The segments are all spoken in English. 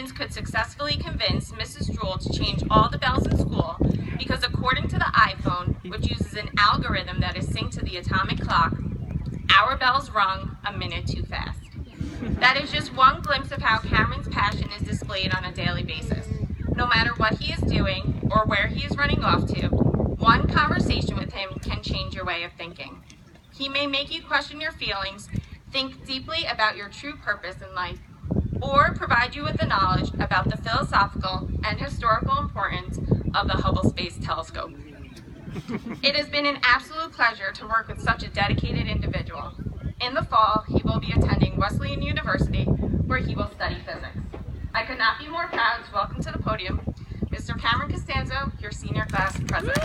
students could successfully convince Mrs. Jewell to change all the bells in school because according to the iPhone, which uses an algorithm that is synced to the atomic clock, our bells rung a minute too fast. That is just one glimpse of how Cameron's passion is displayed on a daily basis. No matter what he is doing or where he is running off to, one conversation with him can change your way of thinking. He may make you question your feelings, think deeply about your true purpose in life, or provide you with the knowledge about the philosophical and historical importance of the Hubble Space Telescope. It has been an absolute pleasure to work with such a dedicated individual. In the fall, he will be attending Wesleyan University, where he will study physics. I could not be more proud to welcome to the podium Mr. Cameron Costanzo, your senior class president.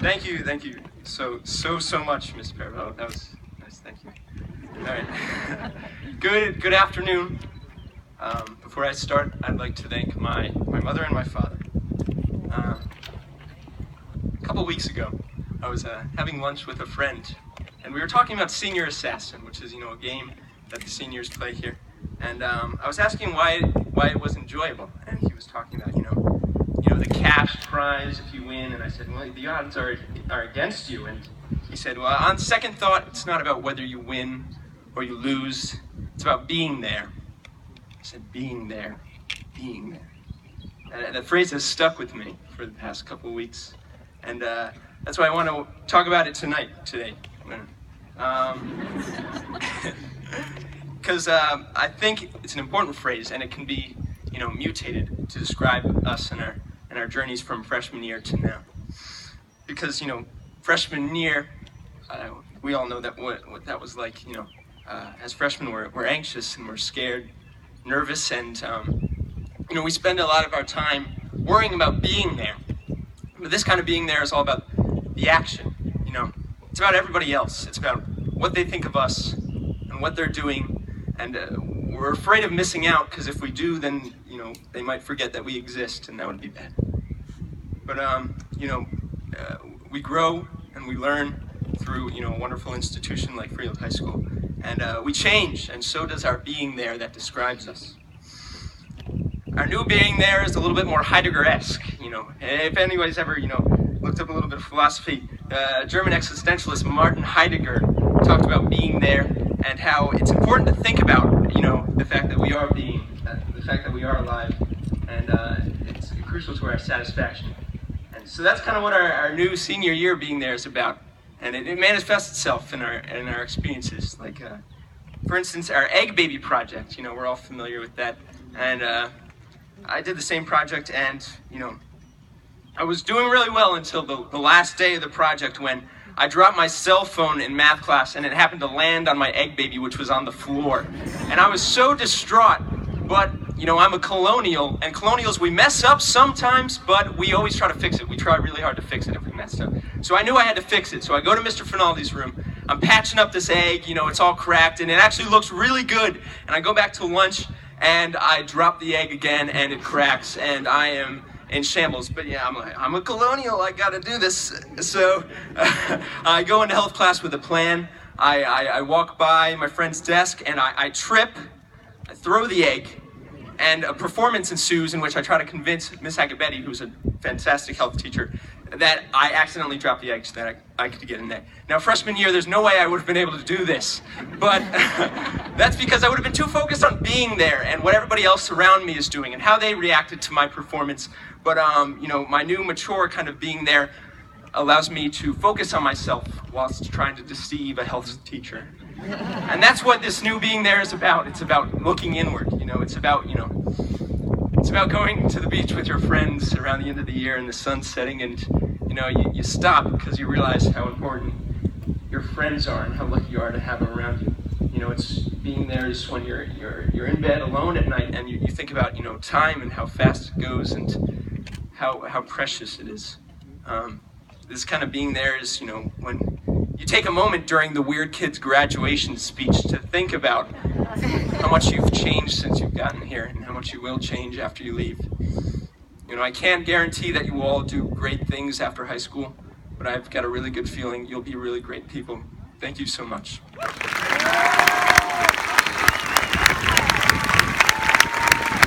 Thank you so much, Ms. Parabello. That was nice, thank you. All right, good afternoon. Before I start, I'd like to thank my mother and my father. A couple weeks ago, I was having lunch with a friend, and we were talking about Senior Assassin, which is, a game that the seniors play here. And I was asking why it was enjoyable, and he was talking about, the cash prize if you win, and I said, well, the odds are against you, and he said, well, on second thought, it's not about whether you win or you lose, it's about being there. I said, being there. And that phrase has stuck with me for the past couple of weeks, and that's why I want to talk about it today. Because I think it's an important phrase, and it can be, mutated to describe us and our journeys from freshman year to now. Because, freshman year, we all know that what that was like. As freshmen, we're anxious and we're scared, nervous, and we spend a lot of our time worrying about being there. But this kind of being there is all about the action. It's about everybody else. It's about what they think of us and what they're doing, and we're afraid of missing out because if we do, then they might forget that we exist, and that would be bad. But we grow and we learn through a wonderful institution like Freehold High School, and we change, and so does our being there that describes us. Our new being there is a little bit more Heidegger-esque. If anybody's ever looked up a little bit of philosophy, German existentialist Martin Heidegger talked about being there and how it's important to think about the fact that we are being, the fact that we are alive, and it's crucial to our satisfaction. And so that's kind of what our new senior year being there is about. And it manifests itself in our experiences. Like, for instance, our Egg Baby project. We're all familiar with that. And I did the same project, and I was doing really well until the last day of the project when I dropped my cell phone in math class, and it happened to land on my Egg Baby, which was on the floor. And I was so distraught. But I'm a colonial, and colonials, we mess up sometimes, but we always try to fix it. We try really hard to fix it if we mess up. So I knew I had to fix it. So I go to Mr. Finaldi's room. I'm patching up this egg, it's all cracked, and it actually looks really good. And I go back to lunch, and I drop the egg again, and it cracks, and I am in shambles. But yeah, I'm a colonial, I gotta do this. So I go into health class with a plan. I walk by my friend's desk, and I trip, I throw the egg, and a performance ensues in which I try to convince Miss Agabetti, who's a fantastic health teacher, that I accidentally dropped the egg so that I could get an A. Now, freshman year, there's no way I would have been able to do this, but that's because I would have been too focused on being there and what everybody else around me is doing and how they reacted to my performance. But, my new mature kind of being there allows me to focus on myself whilst trying to deceive a health teacher. And that's what this new being there is about. It's about looking inward, it's about going to the beach with your friends around the end of the year and the sun setting, and you stop because you realize how important your friends are and how lucky you are to have them around you. It's being there is when you're in bed alone at night and you think about time and how fast it goes and how precious it is. This kind of being there is when you take a moment during the weird kid's graduation speech to think about how much you've changed since you've gotten here and how much you will change after you leave. You know, I can't guarantee that you will all do great things after high school, but I've got a really good feeling you'll be really great people. Thank you so much.